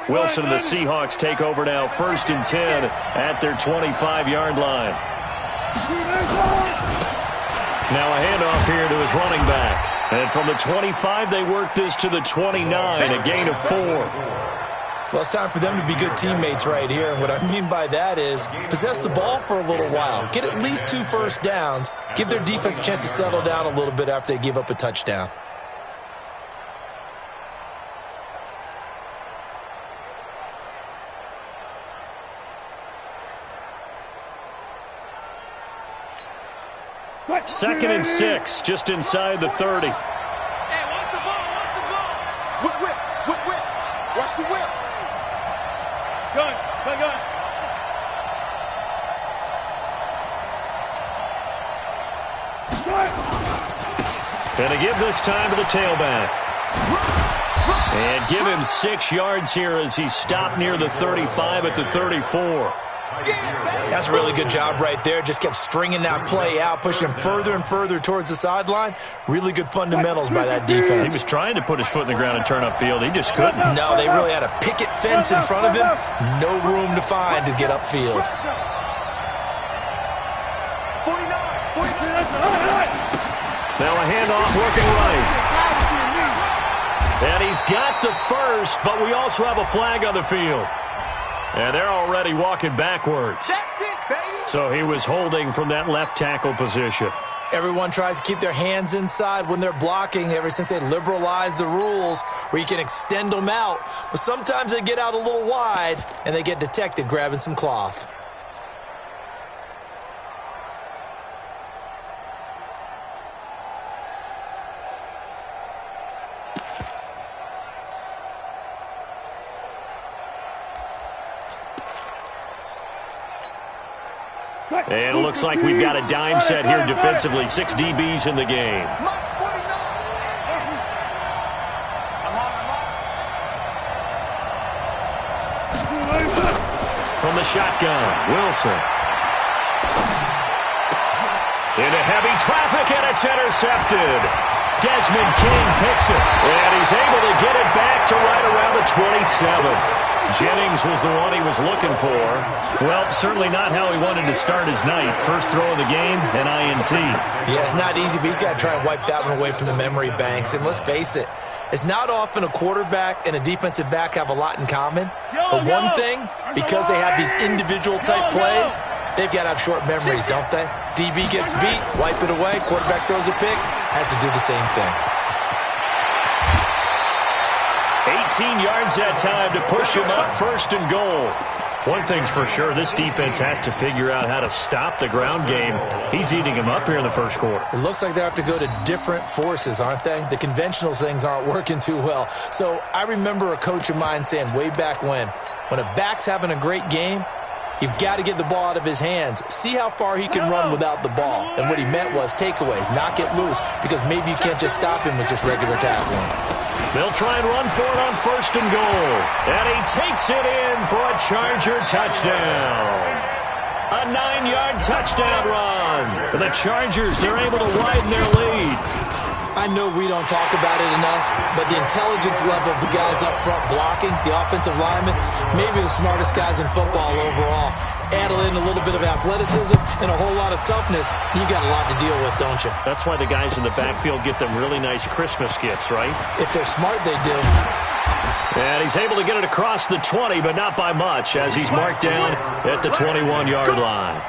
Wilson and the Seahawks take over now, 1st and 10 at their 25-yard line. Now a handoff here to his running back. And from the 25, they work this to the 29, a gain of 4. Well, it's time for them to be good teammates right here. And what I mean by that is possess the ball for a little while. Get at least 2 first downs. Give their defense a chance to settle down a little bit after they give up a touchdown. Second and 6, just inside the 30. Hey, watch the ball, watch the ball. Whip. Watch the whip. Gun. Gonna give this time to the tailback. And give him 6 yards here as he stopped near the 35 at the 34. That's a really good job right there. Just kept stringing that play out, pushing him further and further towards the sideline. Really good fundamentals by that defense. He was trying to put his foot in the ground and turn upfield. He just couldn't. No, they really had a picket fence in front of him. No room to find to get upfield. Now a handoff working right. And he's got the first, but we also have a flag on the field. And they're already walking backwards. That's it, baby. So he was holding from that left tackle position. Everyone tries to keep their hands inside when they're blocking ever since they liberalized the rules where you can extend them out. But sometimes they get out a little wide and they get detected grabbing some cloth. And it looks like we've got a dime set here defensively. 6 DBs in the game. From the shotgun, Wilson. Into heavy traffic, and it's intercepted. Desmond King picks it, and he's able to get it back to right around the 27. Jennings was the one he was looking for. Well, certainly not how he wanted to start his night. First throw of the game, an INT. Yeah, it's not easy, but he's got to try and wipe that one away from the memory banks. And let's face it, it's not often a quarterback and a defensive back have a lot in common. But one thing, because they have these individual type plays, they've got to have short memories, don't they? DB gets beat, wipe it away, quarterback throws a pick, has to do the same thing. 18 yards that time to push him up, 1st and goal. One thing's for sure, this defense has to figure out how to stop the ground game. He's eating him up here in the first quarter. It looks like they have to go to different forces, aren't they? The conventional things aren't working too well. So I remember a coach of mine saying way back when a back's having a great game, you've got to get the ball out of his hands. See how far he can run without the ball. And what he meant was takeaways, knock it loose, because maybe you can't just stop him with just regular tackling. They'll try and run for it on 1st and goal. And he takes it in for a Charger touchdown. A 9-yard touchdown run. The Chargers, they're able to widen their lead. I know we don't talk about it enough, but the intelligence level of the guys up front blocking, the offensive linemen, maybe the smartest guys in football overall. Add in a little bit of athleticism and a whole lot of toughness, you got a lot to deal with, don't you? That's why the guys in the backfield get them really nice Christmas gifts, right? If they're smart, they do. And he's able to get it across the 20, but not by much, as he's marked down at the 21-yard line.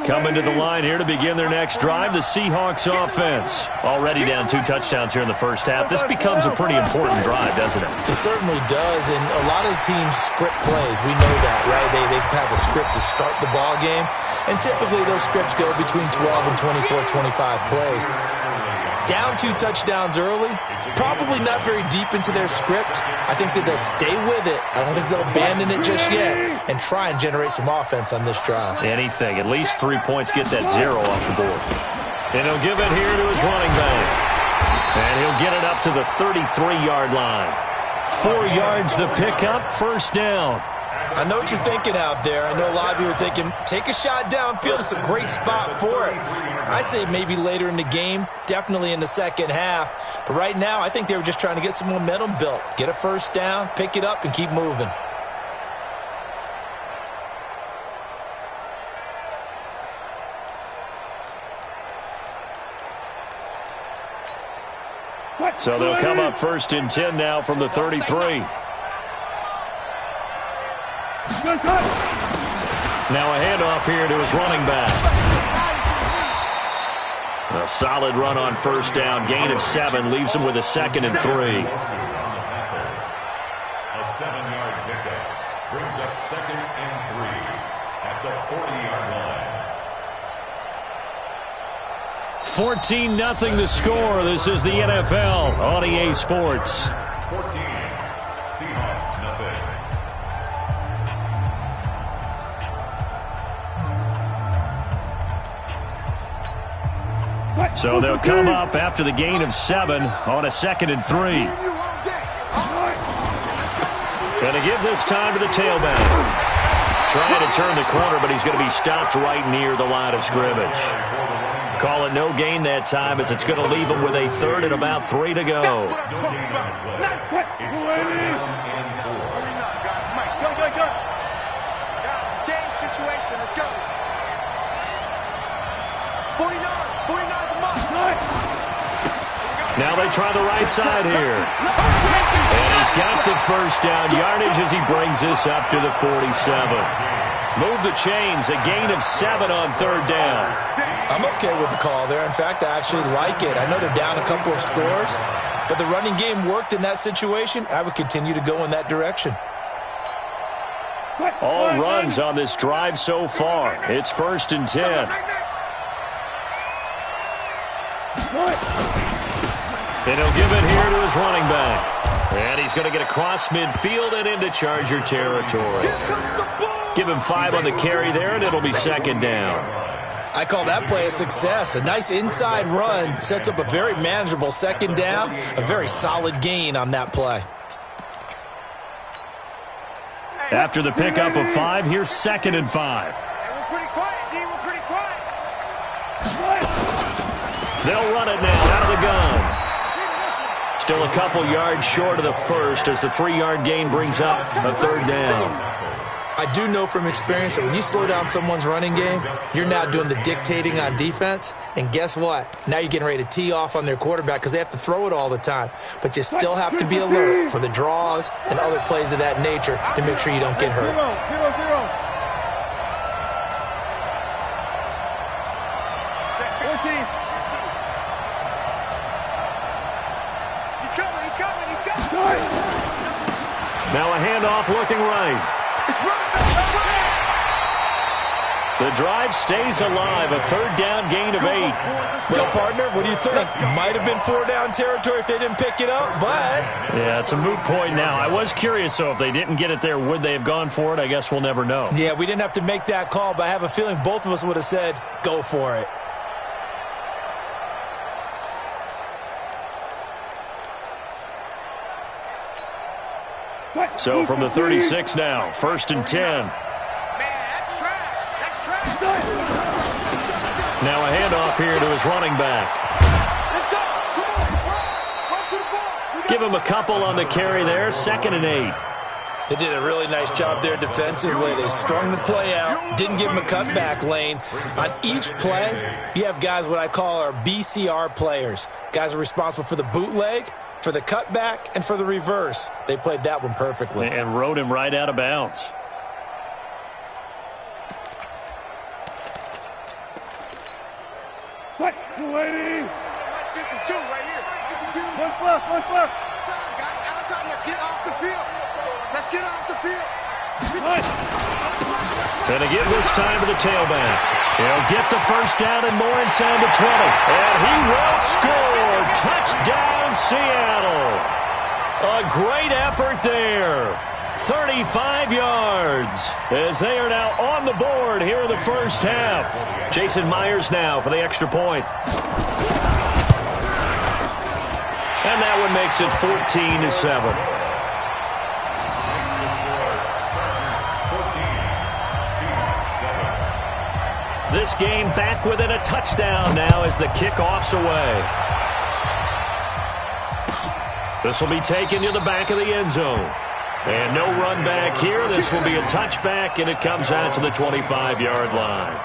Coming to the line here to begin their next drive, the Seahawks offense. Already down 2 touchdowns here in the first half. This becomes a pretty important drive, doesn't it? It certainly does, and a lot of the teams script plays. We know that, right? They have a script to start the ball game, and typically those scripts go between 12 and 24, 25 plays. Down 2 touchdowns early, probably not very deep into their script. I think that they'll stay with it. I don't think they'll abandon it just yet and try and generate some offense on this drive. Anything. At least 3 points, get that 0 off the board. And he'll give it here to his running back. And he'll get it up to the 33-yard line. 4 yards the pickup, 1st down. I know what you're thinking out there. I know a lot of you are thinking, take a shot downfield. It's a great spot for it. I'd say maybe later in the game, definitely in the second half. But right now, I think they were just trying to get some momentum built. Get a first down, pick it up, and keep moving. So they'll come up 1st and 10 now from the 33. Now a handoff here to his running back. A solid run on 1st down. Gain of 7 leaves him with a 2nd and 3. A 7-yard pickup brings up 2nd and 3 at the 40-yard line. 14-0 the score. This is the NFL on EA Sports. 14, Seahawks nothing. So they'll come up after the gain of 7 on a 2nd and 3. Going to give this time to the tailback. Trying to turn the corner, but he's going to be stopped right near the line of scrimmage. Call it no gain that time, as it's going to leave him with a 3rd and about 3 to go. Situation. Let's go. 49 Now they try the right side here. And he's got the 1st down yardage as he brings this up to the 47. Move the chains, a gain of 7 on 3rd down. I'm okay with the call there. In fact, I actually like it. I know they're down a couple of scores, but the running game worked in that situation. I would continue to go in that direction. All runs on this drive so far. It's 1st and 10. And he'll give it here to his running back. And he's going to get across midfield and into Charger territory. Give him 5 on the carry there, and it'll be 2nd down. I call that play a success. A nice inside run sets up a very manageable 2nd down. A very solid gain on that play. After the pickup of 5, here's 2nd and 5. We're pretty quiet, D. We're pretty quiet. They'll run it now out of the gun. Still a couple yards short of the 1st as the 3-yard gain brings up a 3rd down. I do know from experience that when you slow down someone's running game, you're now doing the dictating on defense. And guess what? Now you're getting ready to tee off on their quarterback because they have to throw it all the time. But you still have to be alert for the draws and other plays of that nature to make sure you don't get hurt. 14. He's coming. Now a handoff looking right. The drive stays alive. A 3rd down gain of 8. Well, partner, what do you think? Might have been 4-down territory if they didn't pick it up, but... Yeah, it's a moot point now. I was curious, so if they didn't get it there, would they have gone for it? I guess we'll never know. Yeah, we didn't have to make that call, but I have a feeling both of us would have said, go for it. So from the 36 now, 1st and 10. Man, that's trash. Now a handoff here to his running back. Give him a couple on the carry there, 2nd and 8. They did a really nice job there defensively. They strung the play out, didn't give him a cutback lane. On each play, you have guys what I call our BCR players. Guys are responsible for the bootleg, for the cutback, and for the reverse. They played that one perfectly. And rode him right out of bounds. Waiting. 52 right here. One left. Guys, out of time. Let's get off the field. Gonna give this time to the tailback. He'll get the 1st down and more inside the 20. And he will score. Touchdown, Seattle. A great effort there. 35 yards as they are now on the board here in the 1st half. Jason Myers now for the extra point. And that one makes it 14-7. This game back within a touchdown now as the kickoff's away. This will be taken to the back of the end zone. And no run back here. This will be a touchback, and it comes out to the 25-yard line.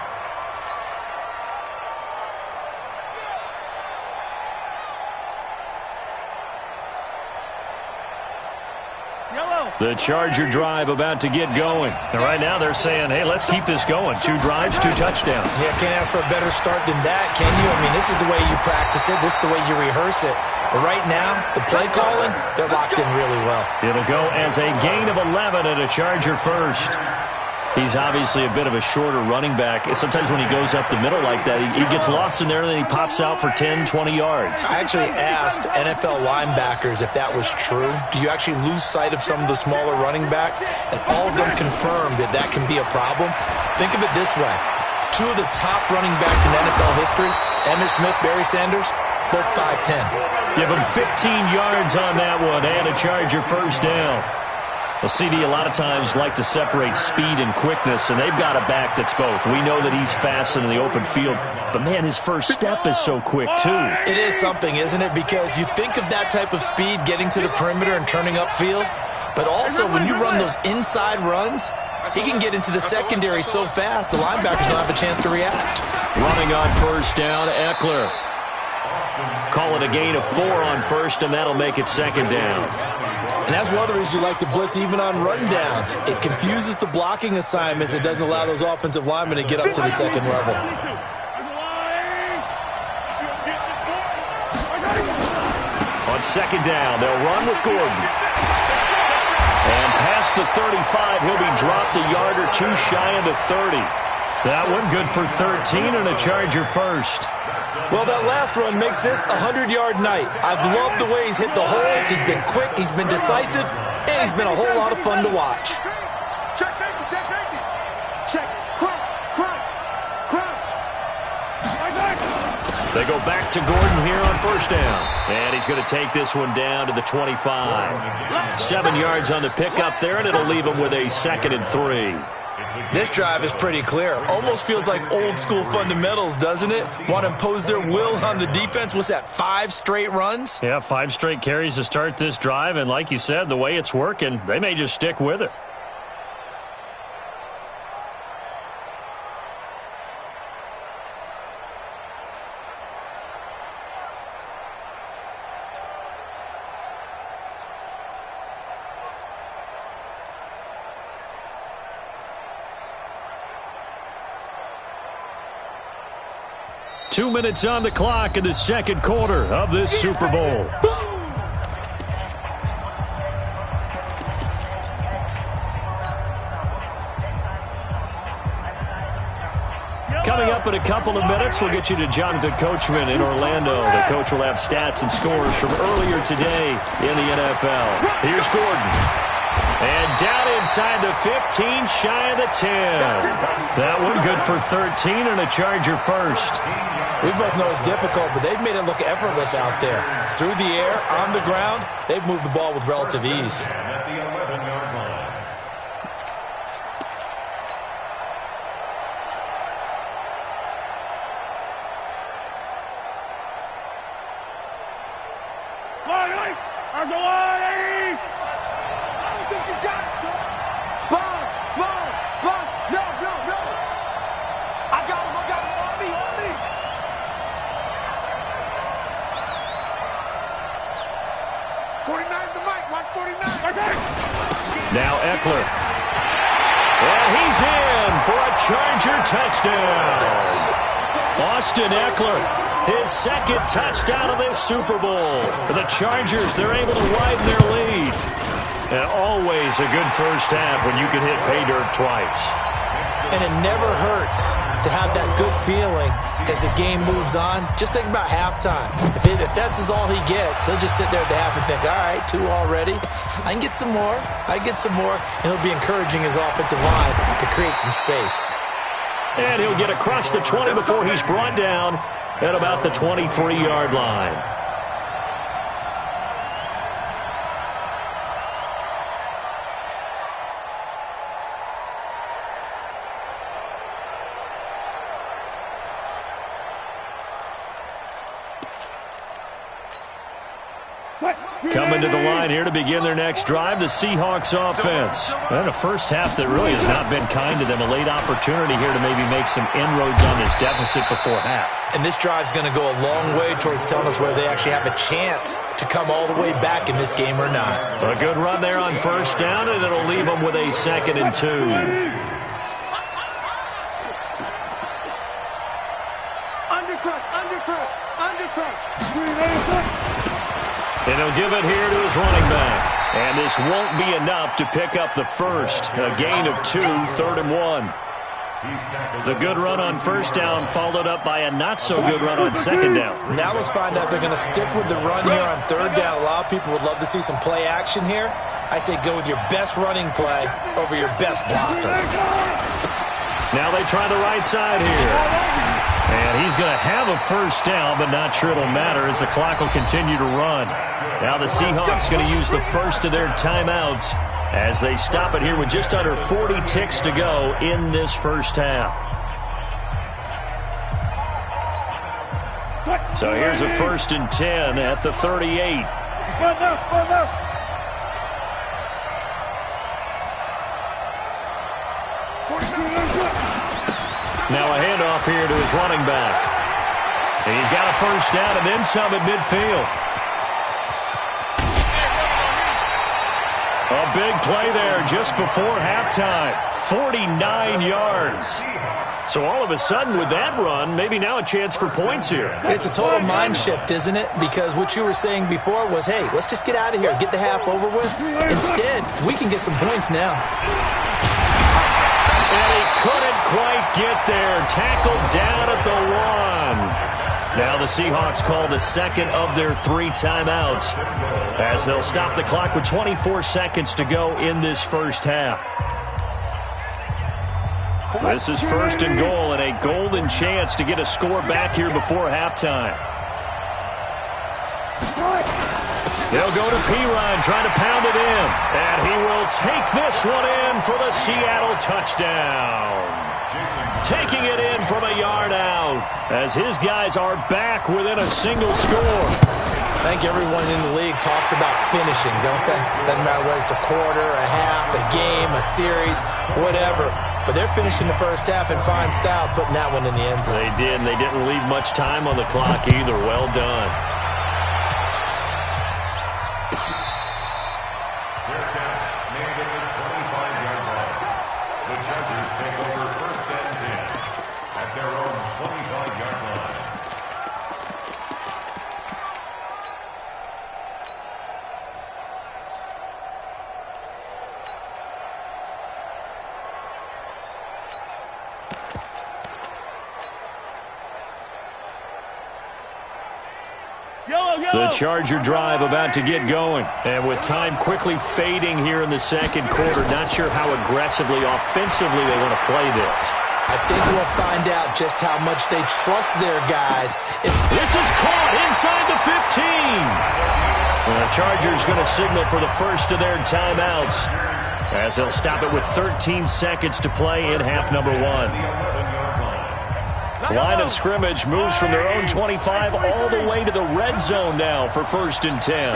The Charger drive about to get going. And right now they're saying, hey, let's keep this going. 2 drives, 2 touchdowns. Yeah, can't ask for a better start than that, can you? I mean, this is the way you practice it. This is the way you rehearse it. But right now, the play calling, they're locked in really well. It'll go as a gain of 11 and a Charger first. He's obviously a bit of a shorter running back. Sometimes when he goes up the middle like that, he gets lost in there and then he pops out for 10, 20 yards. I actually asked NFL linebackers if that was true. Do you actually lose sight of some of the smaller running backs? And all of them confirmed that that can be a problem. Think of it this way. 2 of the top running backs in NFL history, Emmitt Smith, Barry Sanders, both 5'10". Give him 15 yards on that one and a Charger first down. Well, CD, a lot of times like to separate speed and quickness, and they've got a back that's both. We know that he's fast in the open field, but, man, his first step is so quick, too. It is something, isn't it? Because you think of that type of speed getting to the perimeter and turning upfield, but also when you run those inside runs, he can get into the secondary so fast the linebackers don't have a chance to react. Running on first down, Eckler. Call it a gain of 4 on first, and that'll make it second down. And that's one of the reasons you like to blitz even on rundowns. It confuses the blocking assignments. It doesn't allow those offensive linemen to get up to the second level. On second down, they'll run with Gordon. And past the 35, he'll be dropped a yard or 2 shy of the 30. That one good for 13 and a Charger first. Well, that last run makes this a 100-yard night. I've loved the way he's hit the holes. He's been quick, he's been decisive, and he's been a whole lot of fun to watch. Check safety, check safety. Check, crouch, crouch, crouch. They go back to Gordon here on first down. And he's going to take this one down to the 25. 7 yards on the pickup there, and it'll leave him with a 2nd and 3. This drive is pretty clear. Almost feels like old-school fundamentals, doesn't it? Want to impose their will on the defense. What's that, 5 straight runs? Yeah, 5 straight carries to start this drive, and like you said, the way it's working, they may just stick with it. Two minutes on the clock in the second quarter of this Super Bowl. Coming up in a couple of minutes, we'll get you to Jonathan Coachman in Orlando. The coach will have stats and scores from earlier today in the NFL. Here's Gordon. And down inside the 15, shy of the 10. That one good for 13 and a Charger first. We both know it's difficult, but they've made it look effortless out there. Through the air, on the ground, they've moved the ball with relative ease. At the 11-yard line. I don't think you got it, son. Sponge, sponge, sponge. No, no, no. I got him, on me, on me. The mic, watch 49. Now Eckler. And he's in for a Charger touchdown. Austin Eckler, his 2nd touchdown of this Super Bowl. The Chargers, they're able to widen their lead. And always a good first half when you can hit pay dirt twice. And it never hurts to have that good feeling as the game moves on. Just think about halftime. If that's all he gets, he'll just sit there at the half and think, all right, 2 already. I can get some more. I can get some more. And he'll be encouraging his offensive line to create some space. And he'll get across the 20 before he's brought down at about the 23-yard line. Coming to the line here to begin their next drive, the Seahawks offense. And a first half that really has not been kind to them. A late opportunity here to maybe make some inroads on this deficit before half. And this drive's going to go a long way towards telling us whether they actually have a chance to come all the way back in this game or not. A good run there on first down, and it'll leave them with a 2nd and 2. And he'll give it here to his running back. And this won't be enough to pick up the first. A gain of 2, 3rd and 1. The good run on first down followed up by a not-so-good run on 2nd down. Now let's find out if they're going to stick with the run here on 3rd down. A lot of people would love to see some play action here. I say go with your best running play over your best blocker. Now they try the right side here. And he's going to have a first down, but not sure it'll matter as the clock will continue to run. Now the Seahawks going to use the first of their timeouts as they stop it here with just under 40 ticks to go in this first half. So here's a 1st and 10 at the 38. Now a handoff here to his running back. And he's got a first down and then some at midfield. A big play there just before halftime. 49 yards. So all of a sudden with that run, maybe now a chance for points here. It's a total mind shift, isn't it? Because what you were saying before was, hey, let's just get out of here, get the half over with. Instead, we can get some points now. And he couldn't quite get there. Tackled down at the 1. Now the Seahawks call the 2nd of their 3 timeouts as they'll stop the clock with 24 seconds to go in this first half. This is 1st and goal and a golden chance to get a score back here before halftime. They'll go to Pirine, trying to pound it in. And he will take this one in for the Seattle touchdown. Taking it in from a yard out as his guys are back within a single score. I think everyone in the league talks about finishing, don't they? Doesn't matter whether it's a quarter, a half, a game, a series, whatever. But they're finishing the first half in fine style, putting that one in the end zone. They did, and they didn't leave much time on the clock either. Well done. The Charger drive about to get going. And with time quickly fading here in the second quarter, not sure how aggressively, offensively they want to play this. I think we'll find out just how much they trust their guys. This is caught inside the 15. And the Chargers going to signal for the first of their timeouts as they'll stop it with 13 seconds to play in half number 1. Line of scrimmage moves from their own 25 all the way to the red zone now for 1st and 10.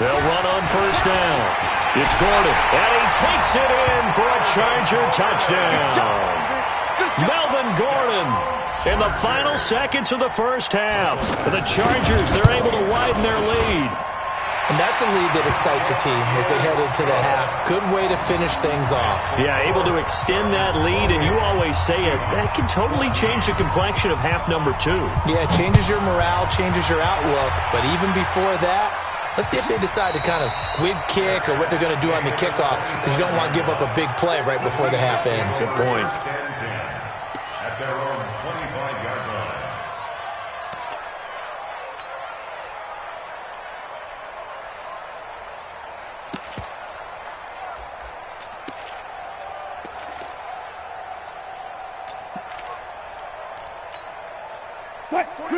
They'll run on first down. It's Gordon, and he takes it in for a Charger touchdown. Melvin Gordon in the final seconds of the first half. For the Chargers, they're able to widen their lead. And that's a lead that excites a team as they head into the half. Good way to finish things off. Yeah, able to extend that lead, and you always say it, that can totally change the complexion of half number 2. Yeah, it changes your morale, changes your outlook. But even before that, let's see if they decide to kind of squib kick or what they're going to do on the kickoff, because you don't want to give up a big play right before the half ends. Good point. At their own 25-yard line.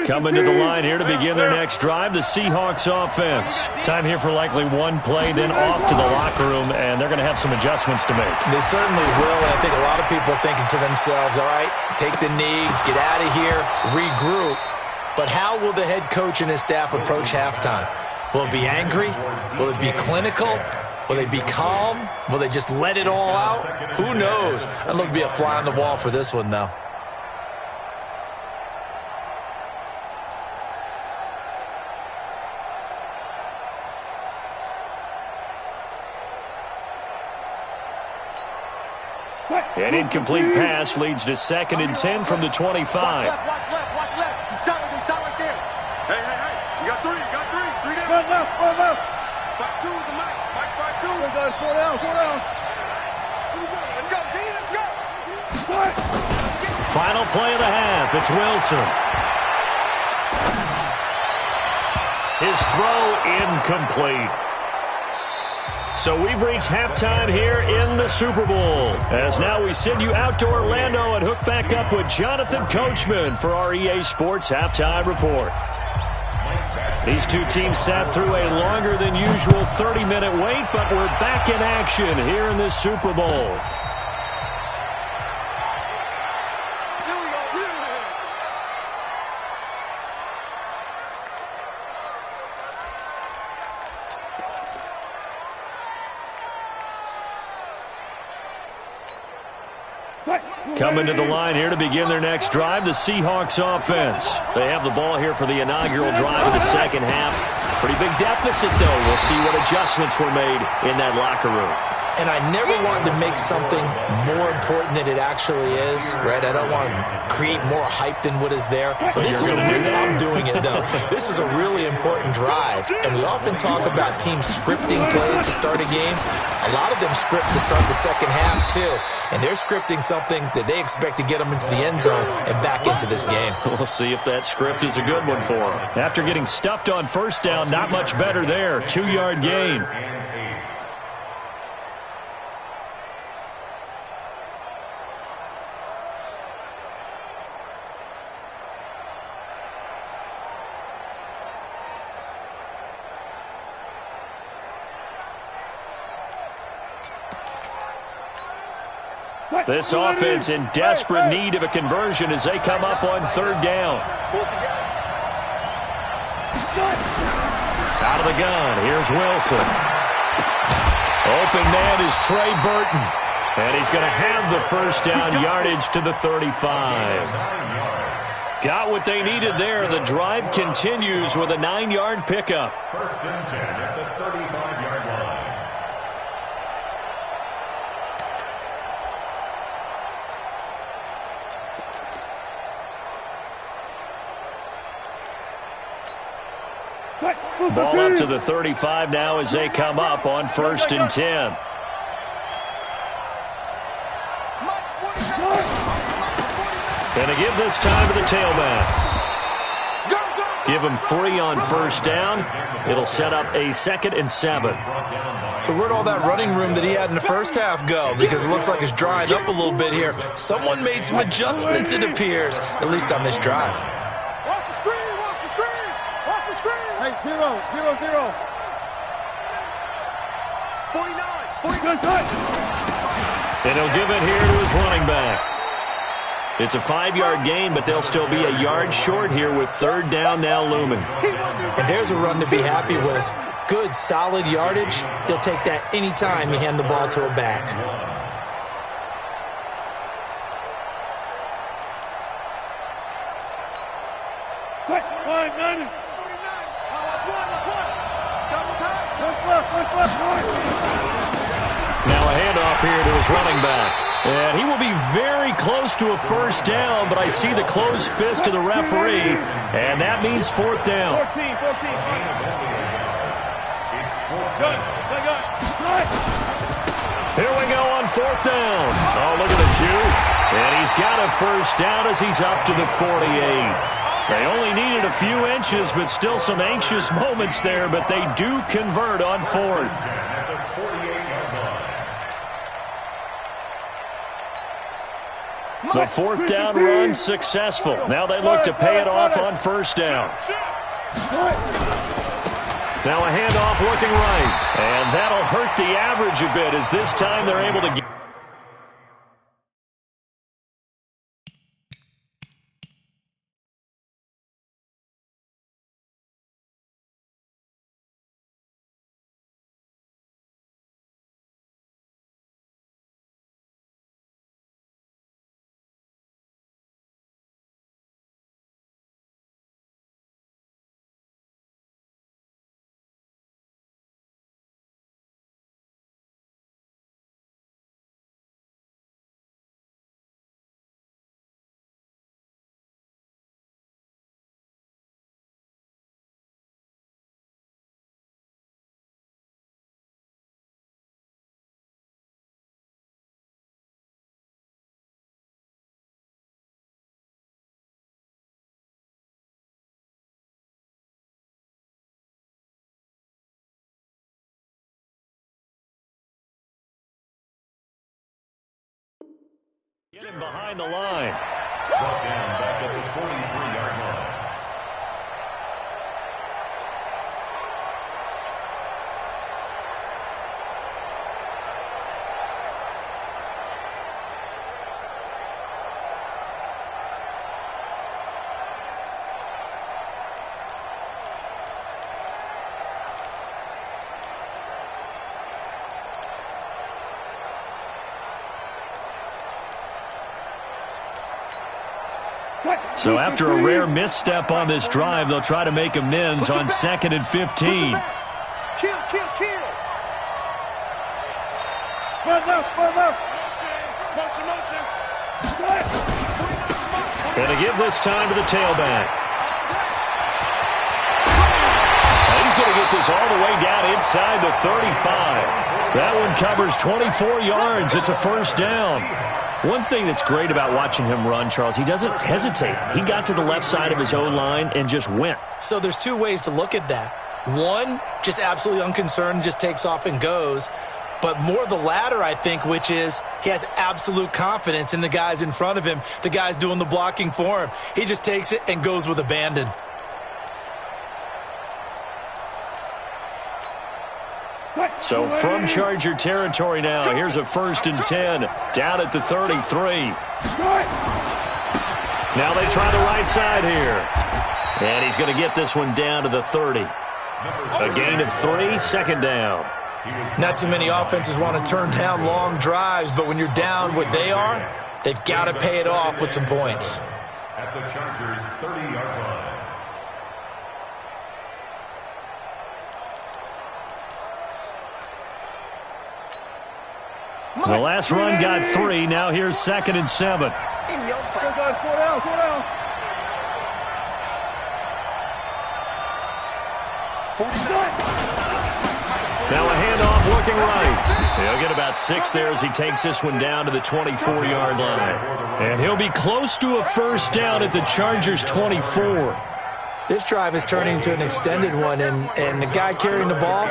Coming to the line here to begin their next drive, the Seahawks offense. Time here for likely one play, then off to the locker room, and they're going to have some adjustments to make. They certainly will, and I think a lot of people are thinking to themselves, all right, take the knee, get out of here, regroup. But how will the head coach and his staff approach halftime? Will it be angry? Will it be clinical? Will they be calm? Will they just let it all out? Who knows? I'd love to be a fly on the wall for this one, though. An incomplete pass leads to 2nd and 10 from the 25. Watch left, watch left. He's tight right there. Hey. You got three down. Left. 5-2 is the mic. Mike 5-2. Slow down. Let's go, D, let's go. Final play of the half. It's Wilson. His throw incomplete. So we've reached halftime here in the Super Bowl. As now we send you out to Orlando and hook back up with Jonathan Coachman for our EA Sports Halftime Report. These two teams sat through a longer than usual 30-minute wait, but we're back in action here in this Super Bowl. Coming to the line here to begin their next drive, the Seahawks offense. They have the ball here for the inaugural drive of the second half. Pretty big deficit, though. We'll see what adjustments were made in that locker room. And I never wanted to make something more important than it actually is, right? I don't want to create more hype than what is there. But this is I'm doing it, though. This is a really important drive. And we often talk about teams scripting plays to start a game. A lot of them script to start the second half, too. And they're scripting something that they expect to get them into the end zone and back into this game. We'll see if that script is a good one for them. After getting stuffed on first down, not much better there. 2-yard gain. This offense in desperate need of a conversion as they come up on 3rd down. Out of the gun, here's Wilson. Open man is Trey Burton. And he's going to have the first down yardage to the 35. Got what they needed there. The drive continues with a 9-yard pickup. 1st and 10 at the 35-yard line. Ball up to the 35 now as they come up on 1st and 10. And they give this time to the tailback. Give him 3 on 1st down. It'll set up a 2nd and 7. So where'd all that running room that he had in the first half go? Because it looks like it's drying up a little bit here. Someone made some adjustments, it appears, at least on this drive. Hey, 0. 49. And he'll give it here to his running back. It's a 5-yard gain, but they'll still be a yard short here with 3rd down now looming. And there's a run to be happy with. Good, solid yardage. He'll take that anytime you hand the ball to a back. Now a handoff here to his running back. And he will be very close to a first down, but I see the closed fist of the referee, and that means 4th down. 14. Here we go on 4th down. Oh, look at the juke. And he's got a first down as he's up to the 48. They only needed a few inches, but still some anxious moments there, but they do convert on 4th. The 4th down run successful. Now they look to pay it off on 1st down. Now a handoff looking right. And that'll hurt the average a bit as this time they're able to get Get him behind the line. Brought down back at the 43-yard line. So after a rare misstep on this drive, they'll try to make amends on 2nd and 15. Kill. Run left. Motion. Going to give this time to the tailback. And he's going to get this all the way down inside the 35. That one covers 24 yards. It's a first down. One thing that's great about watching him run, Charles, he doesn't hesitate. He got to the left side of his own line and just went. So there's two ways to look at that. One, just absolutely unconcerned, just takes off and goes. But more the latter, I think, which is he has absolute confidence in the guys in front of him, the guys doing the blocking for him. He just takes it and goes with abandon. So from Charger territory now, here's a 1st and 10 down at the 33. Now they try the right side here. And he's going to get this one down to the 30. A gain of 3, 2nd down. Not too many offenses want to turn down long drives, but when you're down what they are, they've got to pay it off with some points. At the Chargers' 30-yard line. The last run got 3. Now here's 2nd and 7. Four down. Now a handoff looking right. He'll get about 6 there as he takes this one down to the 24-yard line. And he'll be close to a first down at the Chargers' 24. This drive is turning into an extended one, and the guy carrying the ball,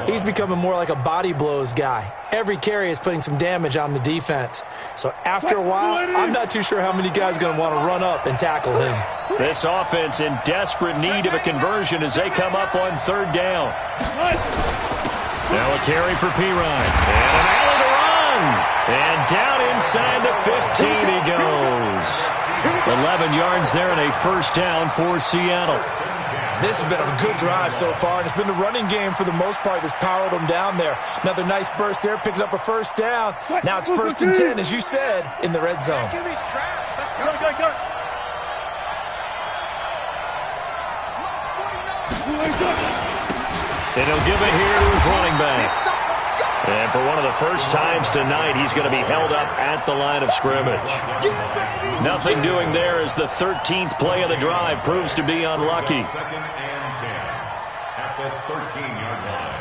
he's becoming more like a body blows guy. Every carry is putting some damage on the defense. So after a while, I'm not too sure how many guys are going to want to run up and tackle him. This offense in desperate need of a conversion as they come up on 3rd down. Now a carry for Pirine. And an alley to run. And down inside the 15 he goes. 11 yards there and a first down for Seattle. This has been a good drive so far, and it's been the running game for the most part that's powered them down there. Another nice burst there, picking up a first down. Now it's 1st and 10, as you said, in the red zone. Give these traps. Let's go. And he'll give it here to his running back. And for one of the first times tonight, he's going to be held up at the line of scrimmage. Nothing doing there as the 13th play of the drive proves to be unlucky. 2nd and 10 at the 13-yard line.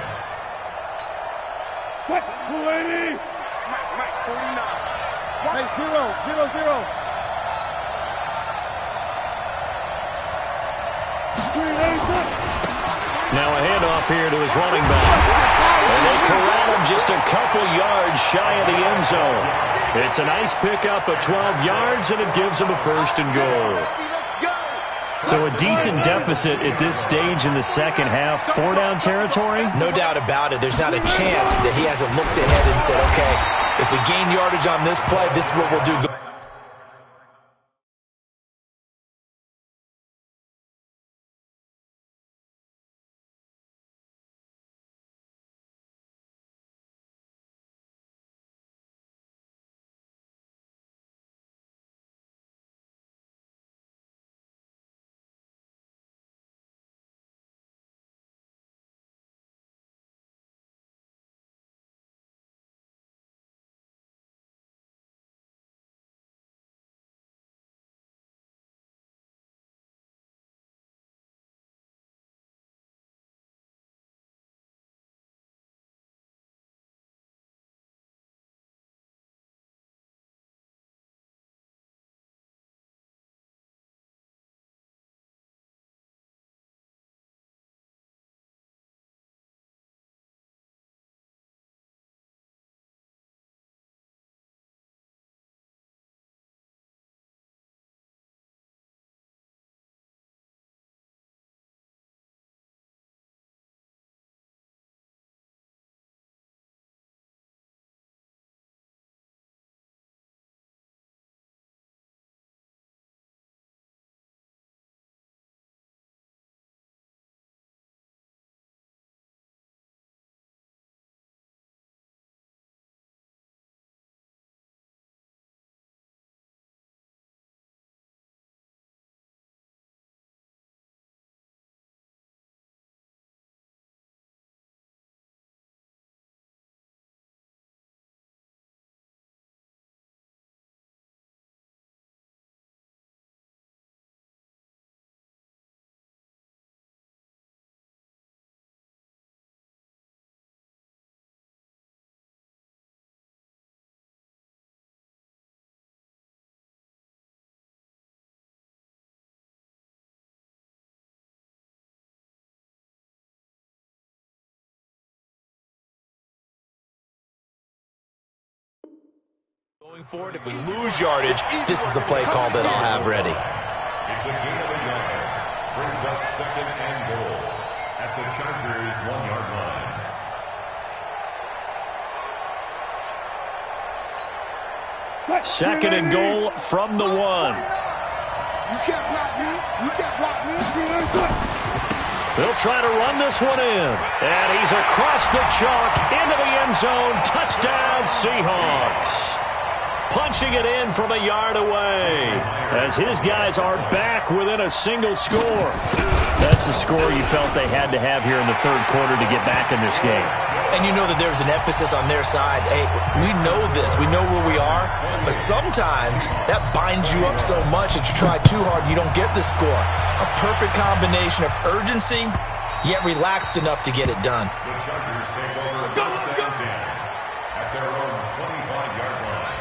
Mike, 49. Hey, 0. Now a handoff here to his running back. And they corral him just a couple yards shy of the end zone. It's a nice pickup of 12 yards, and it gives him a 1st and goal. So a decent deficit at this stage in the second half. 4-down territory? No doubt about it. There's not a chance that he hasn't looked ahead and said, okay, if we gain yardage on this play, this is what we'll do. Going forward, if we lose yardage, this is the play call that I'll have ready. It's a gain of a yard. Brings up second and goal at the Chargers' 1-yard line. Second and goal from the 1. You can't block me. You can't block me. They'll try to run this one in. And he's across the chalk into the end zone. Touchdown, Seahawks. Punching it in from a yard away as his guys are back within a single score. That's a score you felt they had to have here in the third quarter to get back in this game. And you know that there's an emphasis on their side. Hey, we know this. We know where we are. But sometimes that binds you up so much that you try too hard, you don't get the score. A perfect combination of urgency, yet relaxed enough to get it done. The Chargers take over first and 10 at their own 25-yard line.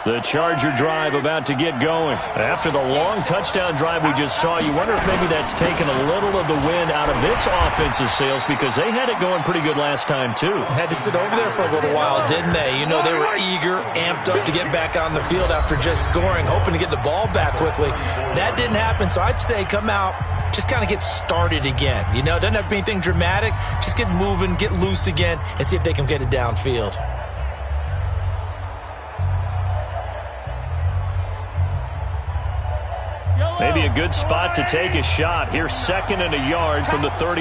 The Charger drive about to get going. After the long touchdown drive we just saw, you wonder if maybe that's taken a little of the wind out of this offense's sails because they had it going pretty good last time too. Had to sit over there for a little while, didn't they? You know, they were eager, amped up to get back on the field after just scoring, hoping to get the ball back quickly. That didn't happen, so I'd say come out, just kind of get started again. You know, it doesn't have to be anything dramatic. Just get moving, get loose again, and see if they can get it downfield. Maybe a good spot to take a shot. Here's second and a yard from the 34.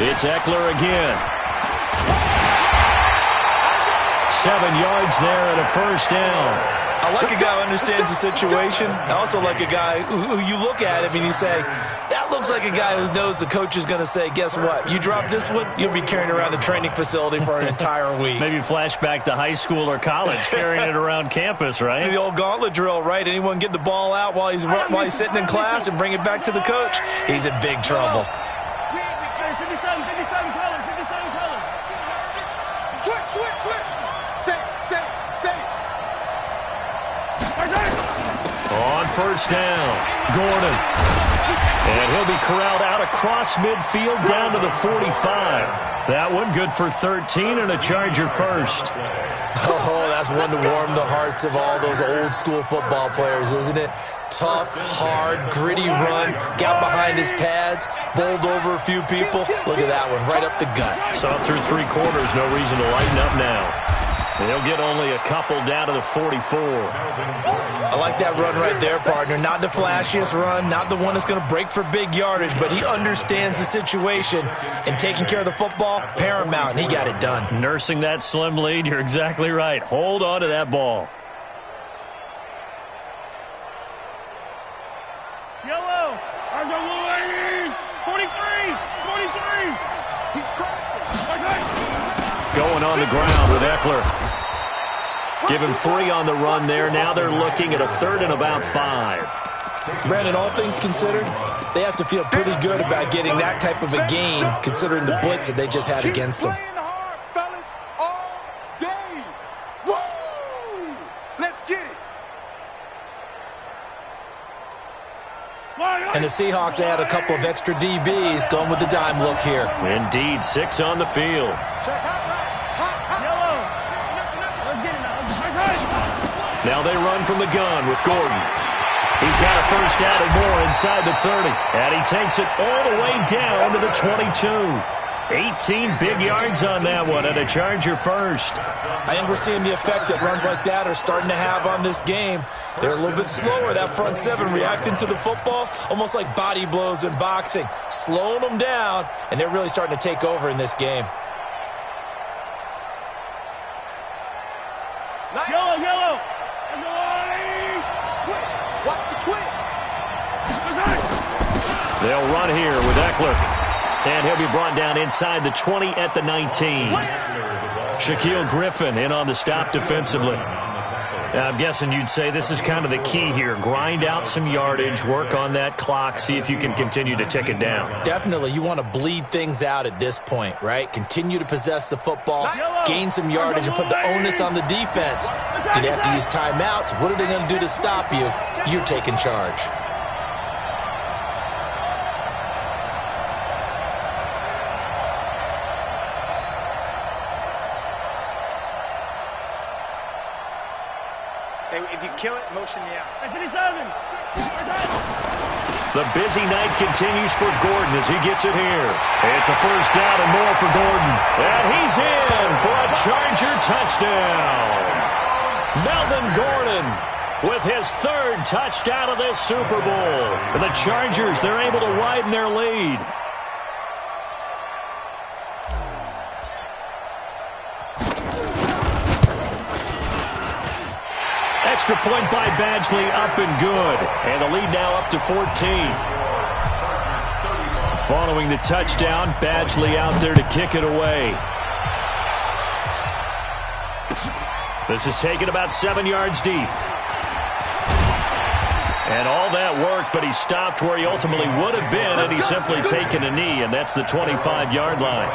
It's Eckler again. 7 yards there and a first down. I like a guy who understands the situation. I also like a guy who you look at him and you say, that looks like a guy who knows the coach is going to say, guess what? You drop this one, you'll be carrying around the training facility for an entire week. Maybe flashback to high school or college, carrying it around campus, right? The old gauntlet drill, right? Anyone get the ball out while he's sitting in class and bring it back to the coach? He's in big trouble. Switch. Say. On first down, Gordon. And he'll be corralled out across midfield down to the 45. That one good for 13 and a Charger first. Oh, that's one to warm the hearts of all those old school football players, isn't it? Tough, hard, gritty run, got behind his pads, bowled over a few people. Look at that one, right up the gut. Saw through 3 quarters, no reason to lighten up now. And he'll get only a couple down to the 44. I like that run right there, partner. Not the flashiest run, not the one that's going to break for big yardage, but he understands the situation, and taking care of the football, paramount, and he got it done. Nursing that slim lead, you're exactly right. Hold on to that ball. Yellow. 43. He's crashing. Going on the ground with Eckler. Give him 3 on the run there. Now they're looking at a third and about 5. Brandon, all things considered, they have to feel pretty good about getting that type of a gain, considering the blitz that they just had against them. And the Seahawks add a couple of extra DBs going with the dime look here. Indeed, 6 on the field. Now they run from the gun with Gordon. He's got a first down and more inside the 30. And he takes it all the way down to the 22. 18 big yards on that one and a Charger first. I think we're seeing the effect that runs like that are starting to have on this game. They're a little bit slower, that front 7, reacting to the football, almost like body blows in boxing, slowing them down, and they're really starting to take over in this game. Yellow. Watch the twins. They'll run here with Eckler. And he'll be brought down inside the 20 at the 19. Shaquille Griffin in on the stop defensively. I'm guessing you'd say this is kind of the key here. Grind out some yardage, work on that clock, see if you can continue to tick it down. Definitely. You want to bleed things out at this point, right? Continue to possess the football, gain some yardage, and put the onus on the defense. Do they have to use timeouts? What are they going to do to stop you? You're taking charge. If you kill it, motion me out. The busy night continues for Gordon as he gets it here. It's a first down and more for Gordon. And he's in for a Charger touchdown. Melvin Gordon with his third touchdown of this Super Bowl. And the Chargers, they're able to widen their lead. Extra point by Badgley, up and good. And the lead now up to 14. Following the touchdown, Badgley out there to kick it away. This is taken about 7 yards deep. And all that work, but he stopped where he ultimately would have been had he simply taken a knee, and that's the 25-yard line.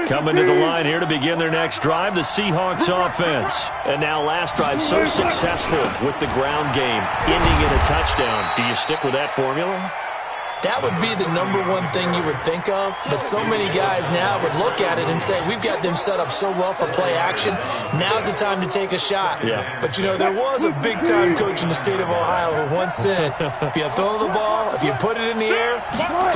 Coming to the line here to begin their next drive, the Seahawks offense. And now last drive so successful with the ground game, ending in a touchdown. Do you stick with that formula? That would be the number one thing you would think of, but so many guys now would look at it and say, we've got them set up so well for play action, now's the time to take a shot. Yeah. But, you know, there was a big-time coach in the state of Ohio who once said, if you throw the ball, if you put it in the air,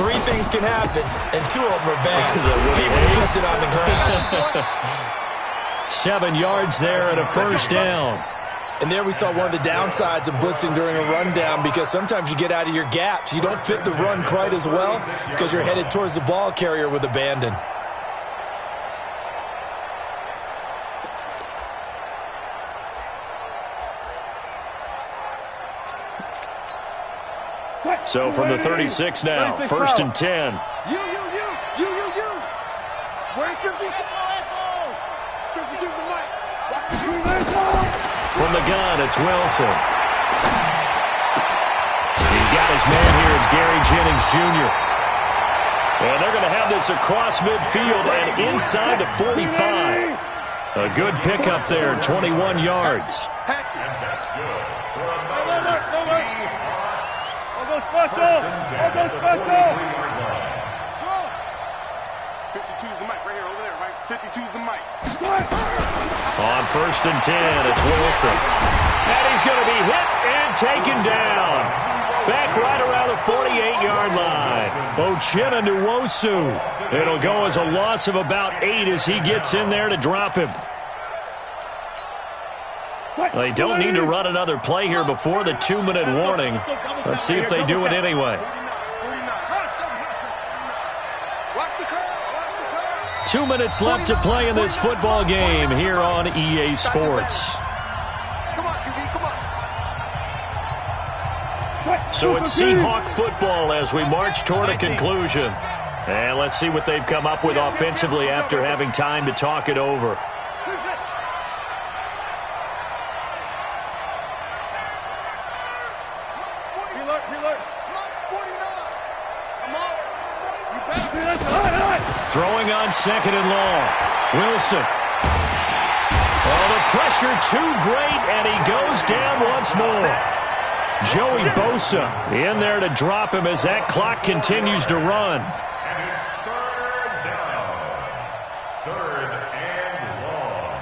3 things can happen, and 2 of them are bad. People miss it on the ground. 7 yards there and a first down. And there we saw one of the downsides of blitzing during a rundown, because sometimes you get out of your gaps. You don't fit the run quite as well because you're headed towards the ball carrier with abandon. So from the 36 now, first and 10. You. Where's 52? 52's the mic. From the gun, it's Wilson. He's got his man here. It's Gary Jennings Jr. And they're going to have this across midfield and inside the 45. A good pickup there, 21 yards. And that's good for another Seahawks. 52's the mic right here, over there, right? 52's the mic. On first and 10, it's Wilson. And he's going to be hit and taken down. Back right around the 48-yard line. Uchenna Nwosu. It'll go as a loss of about 8 as he gets in there to drop him. They don't need to run another play here before the 2-minute warning. Let's see if they do it anyway. 2 minutes left to play in this football game here on EA Sports. Come on, QB, come on. So it's Seahawk football as we march toward a conclusion. And let's see what they've come up with offensively after having time to talk it over. Throwing on second and long. Wilson. Oh, the pressure too great, and he goes down once more. Joey Bosa in there to drop him as that clock continues to run. And it's third down. Third and long.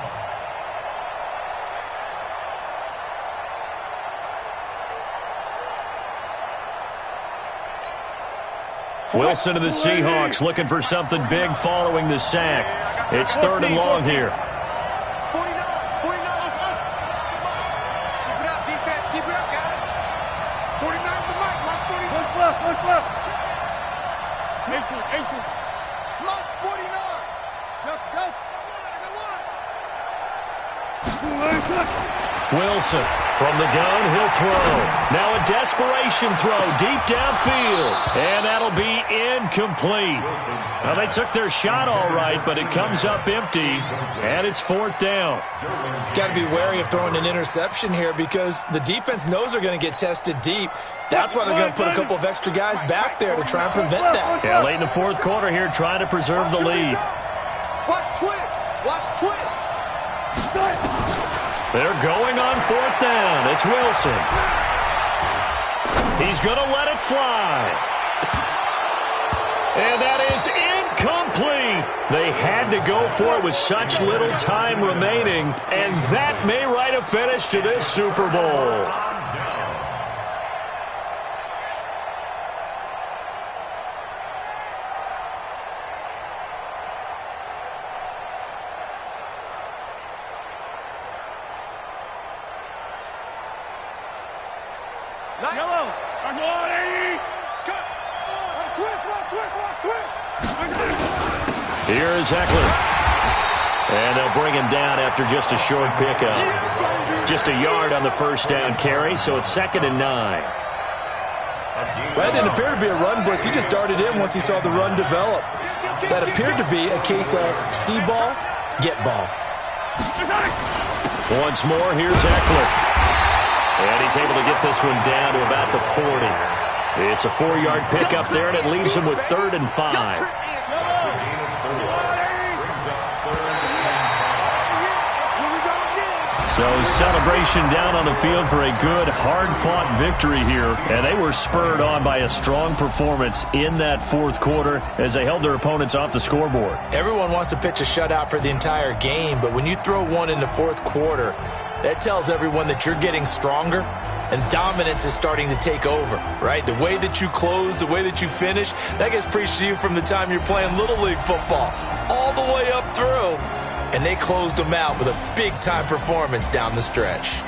Wilson and the Seahawks looking for something big following the sack. It's third and long here. 49. Keep it up, defense. Keep it up, guys. 49 the mic. Mark 49. Look left. 18. Mark 49. Go. Wilson from the gun, he'll throw. Now a desperation throw deep downfield, and that'll be incomplete. Now they took their shot all right, but it comes up empty, and it's 4th down. Got to be wary of throwing an interception here because the defense knows they're going to get tested deep. That's why they're going to put a couple of extra guys back there to try and prevent that. Yeah, late in the 4th quarter here, trying to preserve the lead. Watch twins. Watch twins. They're going on 4th down. It's Wilson. He's going to let it fly. And that is incomplete. They had to go for it with such little time remaining, and that may write a finish to this Super Bowl. Yellow. Here's Eckler. And they'll bring him down after just a short pickup. Just a yard on the first down carry, so it's 2nd and 9. That didn't appear to be a run blitz. He just darted in once he saw the run develop. That appeared to be a case of see ball, get ball. Once more, here's Eckler. And he's able to get this one down to about the 40. It's a 4-yard pickup there, and it leaves him with 3rd and 5. So celebration down on the field for a good, hard-fought victory here. And they were spurred on by a strong performance in that 4th quarter as they held their opponents off the scoreboard. Everyone wants to pitch a shutout for the entire game, but when you throw one in the 4th quarter, that tells everyone that you're getting stronger and dominance is starting to take over, right? The way that you close, the way that you finish, that gets preached to you from the time you're playing Little League football all the way up through. And they closed them out with a big-time performance down the stretch.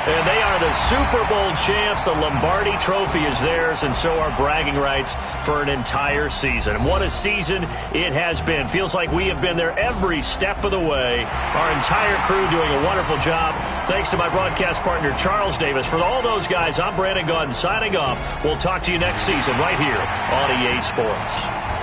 And they are the Super Bowl champs. The Lombardi Trophy is theirs, and so are bragging rights for an entire season. And what a season it has been. Feels like we have been there every step of the way. Our entire crew doing a wonderful job. Thanks to my broadcast partner, Charles Davis. For all those guys, I'm Brandon Gaudin signing off. We'll talk to you next season right here on EA Sports.